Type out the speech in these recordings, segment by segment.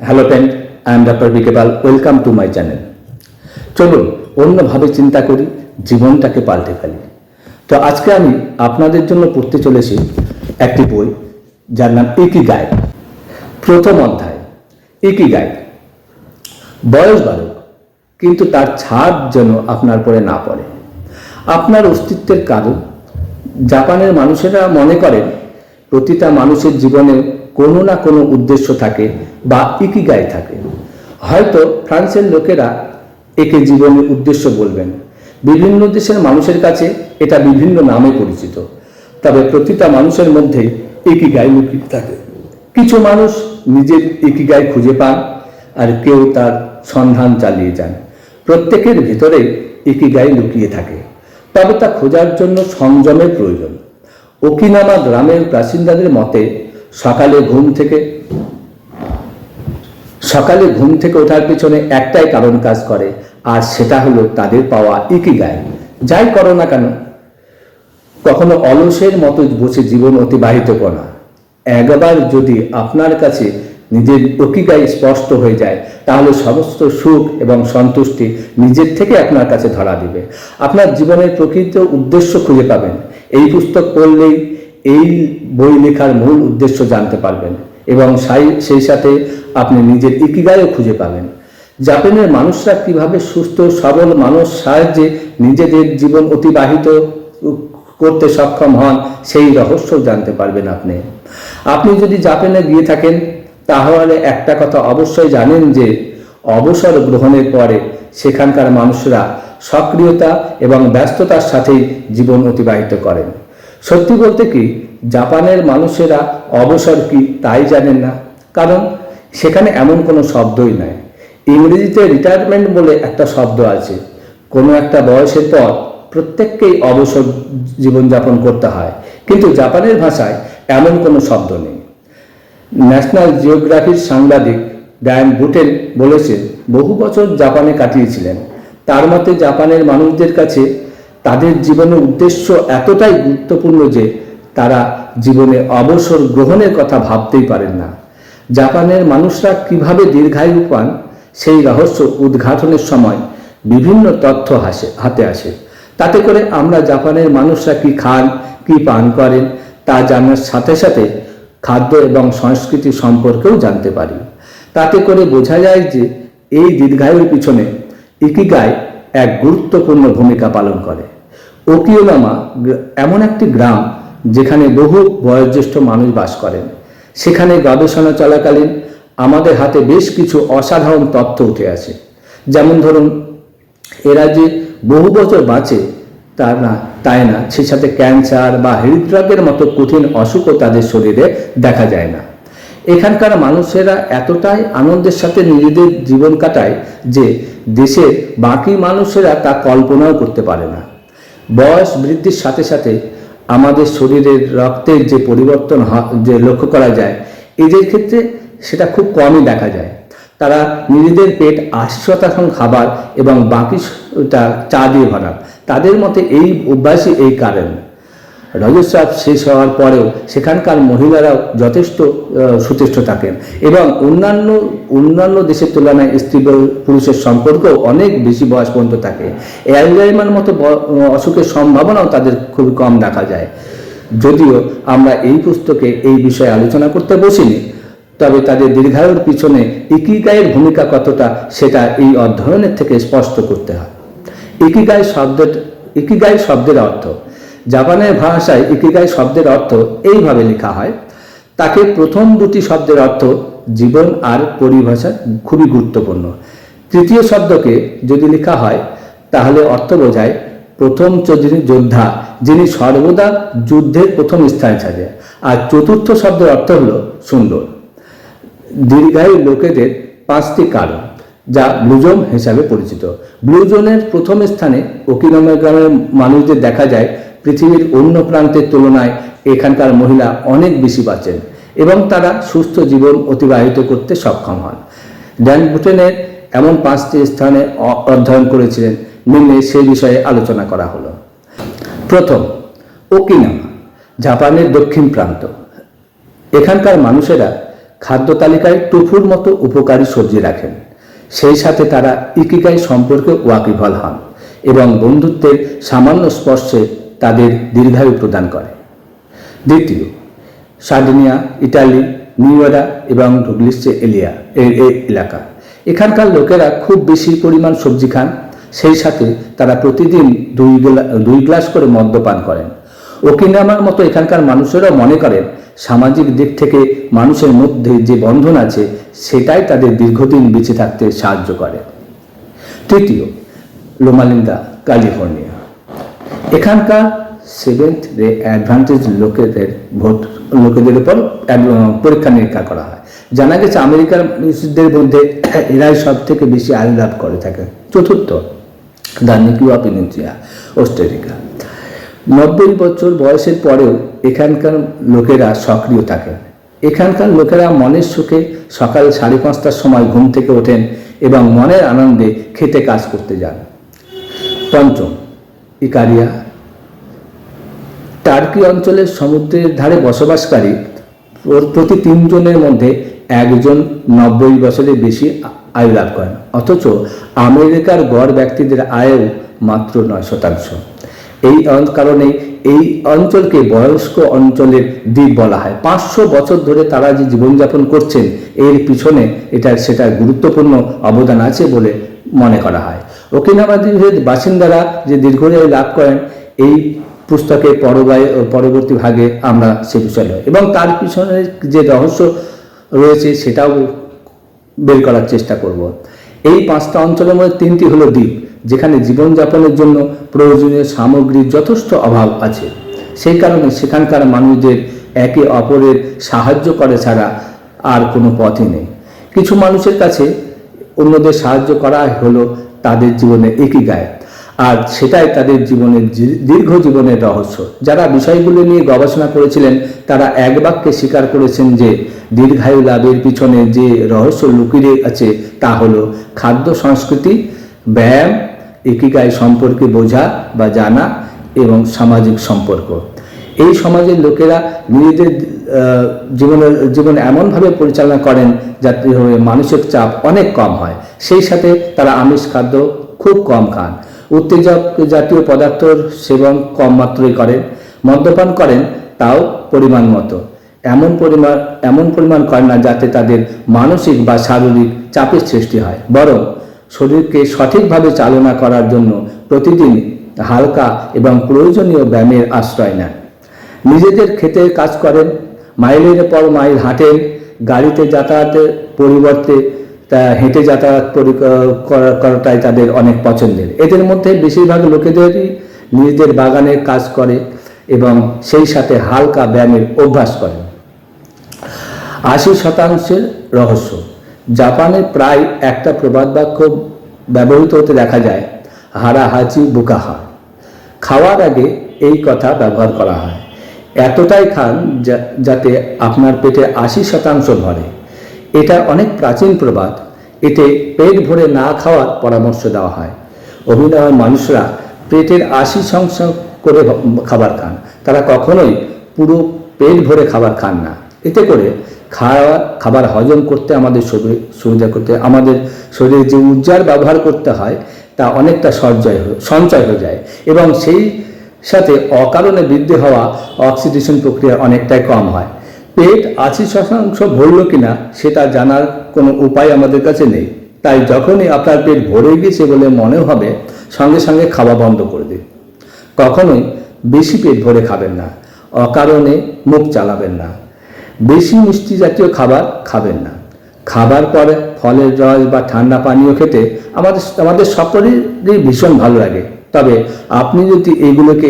Hello friend, I am doctor B K Pal. Welcome to my channel. চলুন অন্যভাবে চিন্তা করি, জীবনটাকে পাল্টে ফেলি। তো আজকে আমি আপনাদের জন্য পড়তে চলেছি একটি বই, যার নাম ইকিগাই। প্রথম অধ্যায়, ইকিগাই। বয়স বাড়ুক, কিন্তু তার ছাপ যেন আপনার পরে না পড়ে। আপনার অস্তিত্বের কারণ। জাপানের মানুষেরা মনে করেন প্রতিটা মানুষের জীবনে কোনো না কোনো উদ্দেশ্য থাকে বা ইকিগাই থাকে। হয়তো ফ্রান্সের লোকেরা একে জীবনের উদ্দেশ্য বলবেন। বিভিন্ন দেশের মানুষের কাছে এটা বিভিন্ন নামে পরিচিত, তবে প্রতিটা মানুষের মধ্যেই ইকিগাই লুকিয়ে থাকে। কিছু মানুষ নিজের ইকিগাই খুঁজে পান, আর কেউ তার সন্ধান চালিয়ে যান। প্রত্যেকের ভিতরে ইকিগাই লুকিয়ে থাকে, তবে তা খোঁজার জন্য সংযমের প্রয়োজন। ওকিনামা গ্রামের বাসিন্দাদের মতে সকালে ঘুম থেকে ওঠার পিছনে একটাই কারণ কাজ করে, আর সেটা হলো তাদের পাওয়া ইকিগাই। যাই করো না কেন, কখনো অলসের মতো বসে জীবন অতিবাহিত করো না। একবার যদি আপনার কাছে নিজের ইকিগাই স্পষ্ট হয়ে যায়, তাহলে সমস্ত সুখ এবং সন্তুষ্টি নিজের থেকে আপনার কাছে ধরা দিবে। আপনার জীবনের প্রকৃত উদ্দেশ্য খুঁজে পাবেন। এই পুস্তক পড়লেই এই বই লেখার মূল উদ্দেশ্য জানতে পারবেন, এবং সেই সাথে আপনি নিজের ইকিগাইও খুঁজে পাবেন। জাপানের মানুষরা কিভাবে সুস্থ সবল মানুষ সাহায্যে নিজেদের জীবন অতিবাহিত করতে সক্ষম হন, সেই রহস্য জানতে পারবেন আপনি যদি জাপানে গিয়ে থাকেন, তাহলে একটা কথা অবশ্যই জানেন যে অবসর গ্রহণের পরে সেখানকার মানুষরা সক্রিয়তা এবং ব্যস্ততার সাথেই জীবন অতিবাহিত করেন। সত্যি বলতে কি, জাপানের মানুষেরা অবসর কি তাই জানেন না, কারণ সেখানে এমন কোনো শব্দই নাই। ইংরেজিতে রিটায়ারমেন্ট বলে একটা শব্দ আছে। কোনো একটা বয়সের পর প্রত্যেককেই অবসর জীবনযাপন করতে হয়, কিন্তু জাপানের ভাষায় এমন কোনো শব্দ নেই। ন্যাশনাল জিওগ্রাফির সাংবাদিক ডায়ান বুটেন বলেছেন, বহু বছর জাপানে কাটিয়েছিলেন। তার মতে জাপানের মানুষদের কাছে তাদের জীবনের উদ্দেশ্য এতটাই গুরুত্বপূর্ণ যে তারা জীবনে অবসর গ্রহণের কথা ভাবতেই পারেন না। জাপানের মানুষরা কিভাবে দীর্ঘায়ু পান, সেই রহস্য উদ্ঘাটনের সময় বিভিন্ন তথ্য হাতে আসে। তাতে করে আমরা জাপানের মানুষরা কি খান, কি পান করেন তা জানার সাথে সাথে খাদ্য এবং সংস্কৃতি সম্পর্কেও জানতে পারি। তাতে করে বোঝা যায় যে এই দীর্ঘায়ুর পিছনে ইকিগাই এক গুরুত্বপূর্ণ ভূমিকা পালন করে। ওকিনামা এমন একটি গ্রাম যেখানে বহু বয়োজ্যেষ্ঠ মানুষ বাস করেন। সেখানে গবেষণা চলাকালীন আমাদের হাতে বেশ কিছু অসাধারণ তথ্য উঠে আসে। যেমন ধরুন, এরা যে বহু বছর বাঁচে তাই না, সেই সাথে ক্যান্সার বা হৃদরোগের মতো কঠিন অসুখও তাদের শরীরে দেখা যায় না। এখানকার মানুষেরা এতটাই আনন্দের সাথে নিজেদের জীবন কাটায় যে দেশের বাকি মানুষেরা তা কল্পনাও করতে পারে না। বয়স বৃদ্ধির সাথে সাথে আমাদের শরীরের রক্তের যে পরিবর্তন যে লক্ষ্য করা যায়, এদের ক্ষেত্রে সেটা খুব কমই দেখা যায়। তারা নিজেদের পেট 80% খাবার এবং বাকিটা চা দিয়ে ভরান। তাদের মতে এই অভ্যাসই এই কারণ। রজস্রাব শেষ হওয়ার পরেও সেখানকার মহিলারাও যথেষ্ট সুস্থ থাকেন, এবং অন্যান্য দেশের তুলনায় স্ত্রী পুরুষের সম্পর্কও অনেক বেশি বয়স পর্যন্ত থাকে। অ্যালজাইমার মতো অসুখের সম্ভাবনাও তাদের খুবই কম দেখা যায়। যদিও আমরা এই পুস্তকে এই বিষয়ে আলোচনা করতে বসিনি, তবে তাদের দীর্ঘায়ুর পিছনে ইকিগাইয়ের ভূমিকা কতটা সেটা এই অধ্যয়নের থেকে স্পষ্ট করতে হয়। ইকিগাই শব্দের অর্থ। জাপানের ভাষায় ইকিগাই শব্দের অর্থ এইভাবে লেখা হয়। তাকে প্রথম দুটি শব্দের অর্থ জীবন আর পরিভাষা খুবই গুরুত্বপূর্ণ। তৃতীয় শব্দকে যদি লেখা হয়, তাহলে অর্থ বোঝায় প্রথম যোদ্ধা, যিনি সর্বদা যুদ্ধের প্রথম স্থানে থাকে। আর চতুর্থ শব্দের অর্থ হলো সুন্দর। দীর্ঘায়ু লোকেদের 5টি কারণ, যা ব্লুজোন হিসাবে পরিচিত। ব্লুজোনের প্রথম স্থানে ওকিনামা গ্রামের মানুষদের দেখা যায় পৃথিবীর অন্য প্রান্তের তুলনায় এখানকার মহিলা অনেক বেশি বাঁচেন এবং তারা সুস্থ জীবন অতিবাহিত করতে সক্ষম হন। ড্যান বুটেনের এমন 5টি স্থানে অধ্যয়ন করেছিলেন, নিম্নে সেই বিষয়ে আলোচনা করা হলো। প্রথম, ওকিনামা, জাপানের দক্ষিণ প্রান্ত। এখানকার মানুষেরা খাদ্য তালিকায় টোফুর মতো উপকারী সবজি রাখেন। সেই সাথে তারা ইকিগাই সম্পর্কে ওয়াকিবহাল হন এবং বন্ধুত্বের সামান্য স্পর্শে তাদের দীর্ঘায়ু প্রদান করে। দ্বিতীয়, সার্ডিনিয়া, ইটালি, নিউয়েরা এবং ডুগলিসে এলিয়া এই এলাকা। এখানকার লোকেরা খুব বেশি পরিমাণ সবজি খান। সেই সাথে তারা প্রতিদিন 2 গ্লাস করে মদ্য পান করেন। ওকিনামার মতো এখানকার মানুষেরাও মনে করেন সামাজিক দিক থেকে মানুষের মধ্যে যে বন্ধন আছে সেটাই তাদের দীর্ঘদিন বেঁচে থাকতে সাহায্য করে। তৃতীয়, লোমা-লিন্দা, ক্যালিফোর্নিয়া। এখানকার সেভেন্থ ডে অ্যাডভান্টেজ লোকেদের উপর পরীক্ষা নিরীক্ষা করা হয়। জানা গেছে আমেরিকার মানুষদের মধ্যে এরাই সব থেকে বেশি আয়ু লাভ করে থাকে। চতুর্থ, দ্য নিকিউয়া পেনিনসুলা, অস্ট্রেলিয়া। 90 বছর বয়সের পরেও এখানকার লোকেরা সক্রিয় থাকেন। এখানকার লোকেরা মনের সুখে সকাল 5:30টার সময় ঘুম থেকে ওঠেন এবং মনের আনন্দে খেতে কাজ করতে যান। পঞ্চম, ইকারিয়া। টার্কি অঞ্চলের সমুদ্রের ধারে বসবাসকারী প্রতি 3 জনের মধ্যে 1 জন 90 বছরের বেশি আয়ু লাভ করেন, অথচ আমেরিকার গড় ব্যক্তিদের আয়ু মাত্র 9%। এই কারণে এই অঞ্চলকে বয়স্ক অঞ্চলের দ্বীপ বলা হয়। 500 বছর ধরে তারা যে জীবনযাপন করছেন এর পিছনে সেটার গুরুত্বপূর্ণ অবদান আছে বলে মনে করা হয়। ওকিনাওয়া দ্বীপের বাসিন্দারা যে দীর্ঘায়ু লাভ করেন এই পুস্তকের পরবর্তী ভাগে আমরা সে বিষয়ে এবং তার পিছনে যে রহস্য রয়েছে সেটাও বের করার চেষ্টা করব। এই 5টা অঞ্চলের মধ্যে 3টি হলো দ্বীপ, যেখানে জীবনযাপনের জন্য প্রয়োজনীয় সামগ্রীর যথেষ্ট অভাব আছে। সেই কারণে সেখানকার মানুষদের একে অপরের সাহায্য করে ছাড়া আর কোনো পথই নেই। কিছু মানুষের কাছে অন্যদের সাহায্য করা হলো তাদের জীবনে ইকিগাই, আর সেটাই তাদের জীবনের দীর্ঘ জীবনের রহস্য। যারা বিষয়গুলো নিয়ে গবেষণা করেছিলেন তারা এক বাক্যে স্বীকার করেছেন যে দীর্ঘায়ু লাভের পিছনে যে রহস্য লুকিয়ে আছে তা হলো খাদ্য সংস্কৃতি, ব্যায়াম, ইকিগাই সম্পর্কে বোঝা বা জানা এবং সামাজিক সম্পর্ক। এই সমাজের লোকেরা নিজেদের জীবন এমনভাবে পরিচালনা করেন যাতে মানসিক চাপ অনেক কম হয়। সেই সাথে তারা আমিষ খাদ্য খুব কম খান, উত্তেজক জাতীয় পদার্থর সেবন কম মাত্রায় করেন, মদ্যপান করেন তাও পরিমাণ মতো, এমন পরিমাণ করেন না যাতে তাদের মানসিক বা শারীরিক চাপের সৃষ্টি হয়, বরং শরীরকে সঠিকভাবে চালনা করার জন্য প্রতিদিন হালকা এবং প্রয়োজনীয় ব্যায়ামের আশ্রয় নেন। নিজেদের খেতে কাজ করেন, মাইলের পর মাইল হাঁটেন, গাড়িতে যাতায়াতের পরিবর্তে হেঁটে যাতায়াত করাটাই তাদের অনেক পছন্দের। এদের মধ্যে বেশিরভাগ লোকেদেরই নিজেদের বাগানের কাজ করে এবং সেই সাথে হালকা ব্যায়ামের অভ্যাস করেন। 80% রহস্য। জাপানে প্রায় একটা প্রবাদ বাক্য ব্যবহৃত হতে দেখা যায়, হারা হাচি বুকাহা। খাওয়ার আগে এই কথা ব্যবহার করা হয়, এতটাই খান যাতে আপনার পেটে 80% ভরে। এটা অনেক প্রাচীন প্রবাদ। এতে পেট ভরে না খাওয়ার পরামর্শ দেওয়া হয়। অভিনয় মানুষরা পেটের 80% করে খাবার খান, তারা কখনোই পুরো পেট ভরে খাবার খান না। এতে করে খাবার হজম করতে আমাদের সুবিধা করতে আমাদের শরীরে যে ঊর্জার ব্যবহার করতে হয় তা অনেকটা সঞ্চয় হয়ে যায় এবং সেই সাথে অকারণে বৃদ্ধি হওয়া অক্সিডেশন প্রক্রিয়া অনেকটাই কম হয়। পেট 80% ভরল কিনা সেটা জানার কোনো উপায় আমাদের কাছে নেই, তাই যখনই আপনার পেট ভরে গেছে বলে মনে হবে সঙ্গে সঙ্গে খাওয়া বন্ধ করে দিন। কখনোই বেশি পেট ভরে খাবেন না, অকারণে মুখ চালাবেন না, বেশি মিষ্টি জাতীয় খাবার খাবেন না। খাবার পরে ফলের রস বা ঠান্ডা পানীয় খেতে আমাদের সকলেরই ভীষণ ভালো লাগে, তবে আপনি যদি এগুলোকে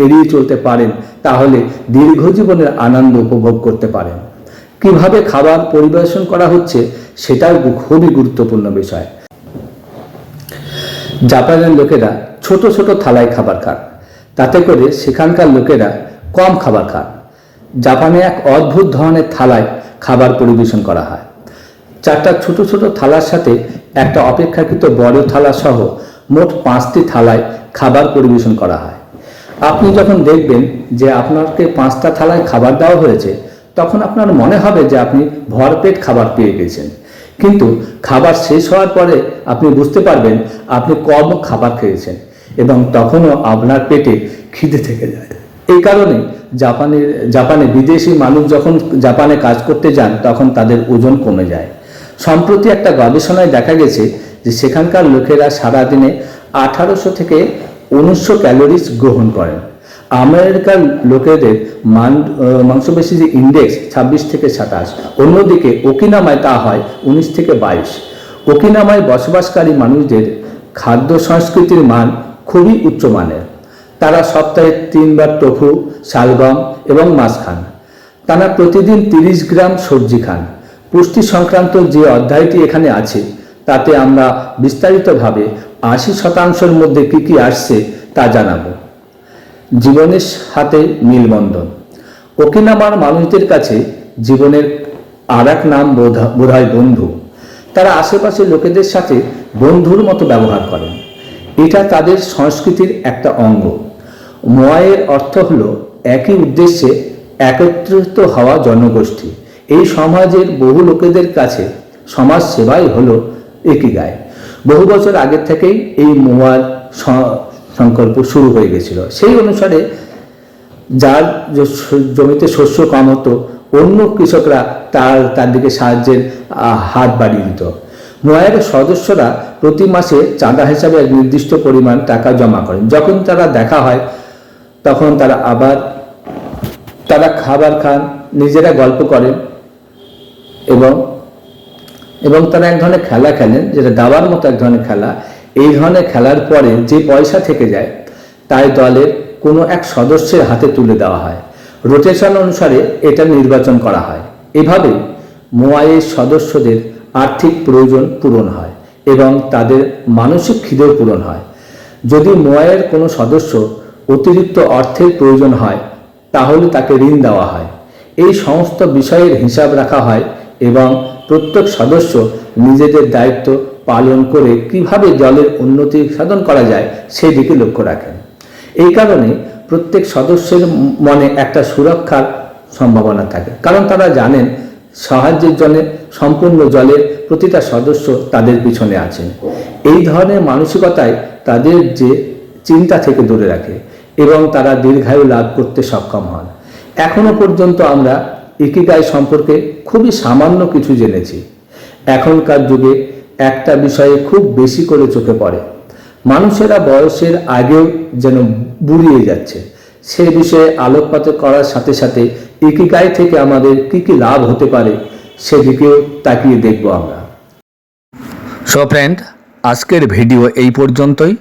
এড়িয়ে চলতে পারেন তাহলে দীর্ঘ জীবনের আনন্দ উপভোগ করতে পারেন। কিভাবে খাবার পরিবেশন করা হচ্ছে সেটাও খুবই গুরুত্বপূর্ণ বিষয়। জাপানের লোকেরা ছোট ছোট থালায় খাবার খান, তাতে করে সেখানকার লোকেরা কম খাবার খান। জাপানে এক অদ্ভুত ধরনের থালায় খাবার পরিবেশন করা হয়। 4টা ছোট ছোট থালার সাথে একটা অপেক্ষাকৃত বড় থালা সহ মোট 5টি থালায় খাবার পরিবেশন করা হয়। আপনি যখন দেখবেন যে আপনাকে 5টা থালায় খাবার দেওয়া হয়েছে তখন আপনার মনে হবে যে আপনি ভরপেট খাবার পেয়ে গেছেন, কিন্তু খাবার শেষ হওয়ার পরে আপনি বুঝতে পারবেন আপনি কম খাবার খেয়েছেন এবং তখনও আপনার পেটে খিদে থেকে যায়। এই কারণে জাপানে বিদেশি মানুষ যখন জাপানে কাজ করতে যান তখন তাদের ওজন কমে যায়। সম্প্রতি একটা গবেষণায় দেখা গেছে যে সেখানকার লোকেরা সারাদিনে 1800 থেকে 1900 ক্যালোরিজ গ্রহণ করেন। আমেরিকার লোকেদের মাংসপেশি যে ইন্ডেক্স 26 থেকে 27, অন্যদিকে ওকিনামায় তা হয় 19 থেকে 22। ওকিনামায় বসবাসকারী মানুষদের খাদ্য সংস্কৃতির মান খুবই উচ্চমানের। তারা সপ্তাহে 3 বার টোফু, শালগম এবং মাছ খান। তারা প্রতিদিন 30 গ্রাম সবজি খান। পুষ্টি সংক্রান্ত যে অধ্যায়টি এখানে আছে তাতে আমরা বিস্তারিতভাবে 80% মধ্যে কি কি আসছে তা জানাবো। জীবনের সাথে মিলবন্ধন। ওকিনামার মানুষদের কাছে জীবনের আর এক নাম বোধহয় বন্ধু। তারা আশেপাশের লোকেদের সাথে বন্ধুর মতো ব্যবহার করেন। এটা তাদের সংস্কৃতির একটা অঙ্গ। মোয়াইয়ের অর্থ হলো একই উদ্দেশ্যে একত্রিত হওয়া জনগোষ্ঠী। এই সমাজের বহু লোকেদের কাছে সমাজ সেবাই হলো ইকিগাই। বহু বছর আগের থেকেই এই মোয়ার সংকল্প শুরু হয়ে গেছিল। সেই অনুসারে যার জমিতে শস্য কম হতো অন্য কৃষকরা তার দিকে সাহায্যের হাত বাড়িয়ে দিত। মোয়াইয়ের সদস্যরা প্রতি মাসে চাঁদা হিসাবে এক নির্দিষ্ট পরিমাণ টাকা জমা করেন। যখন তারা দেখা হয় তখন তারা খাবার খান, নিজেরা গল্প করেন এবং তারা এক ধরনের খেলা খেলেন, যেটা দাবার মতো এক ধরনের খেলা। এই ধরনের খেলার পরে যে পয়সা থেকে যায় তাই দলের কোনো এক সদস্যের হাতে তুলে দেওয়া হয়। রোটেশন অনুসারে এটা নির্বাচন করা হয়। এভাবে মোয়াইয়ের সদস্যদের আর্থিক প্রয়োজন পূরণ হয় এবং তাদের মানসিক খিদেও পূরণ হয়। যদি মোয়াইয়ের কোনো সদস্য অতিরিক্ত অর্থের প্রয়োজন হয় তাহলে তাকে ঋণ দেওয়া হয়। এই সমস্ত বিষয়ের হিসাব রাখা হয় এবং প্রত্যেক সদস্য নিজেদের দায়িত্ব পালন করে কিভাবে দলের উন্নতি সাধন করা যায় সেই দিকে লক্ষ্য রাখেন। এই কারণে প্রত্যেক সদস্যের মনে একটা সুরক্ষার সম্ভাবনা থাকে, কারণ তারা জানেন সাহায্যের জন্য সম্পূর্ণ দলের প্রতিটা সদস্য তাদের পিছনে আছেন। এই ধরনের মানসিকতায় তাদের যে চিন্তা থেকে দূরে রাখে এবং তারা দীর্ঘায়ু লাভ করতে সক্ষম হন। এখনো পর্যন্ত আমরা ইকিগাই সম্পর্কে খুবই সামান্য কিছু জেনেছি। এখনকার যুগে একটা বিষয়ে খুব বেশি করে চোখে পড়ে, মানুষেরা বয়সের আগেও যেন বুড়িয়ে যাচ্ছে। সে বিষয়ে আলোকপাত করার সাথে সাথে ইকিগাই থেকে আমাদের কি কি লাভ হতে পারে সেদিকেও তাকিয়ে দেখব আমরা। সো ফ্রেন্ড, আজকের ভিডিও এই পর্যন্তই।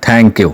Thank you.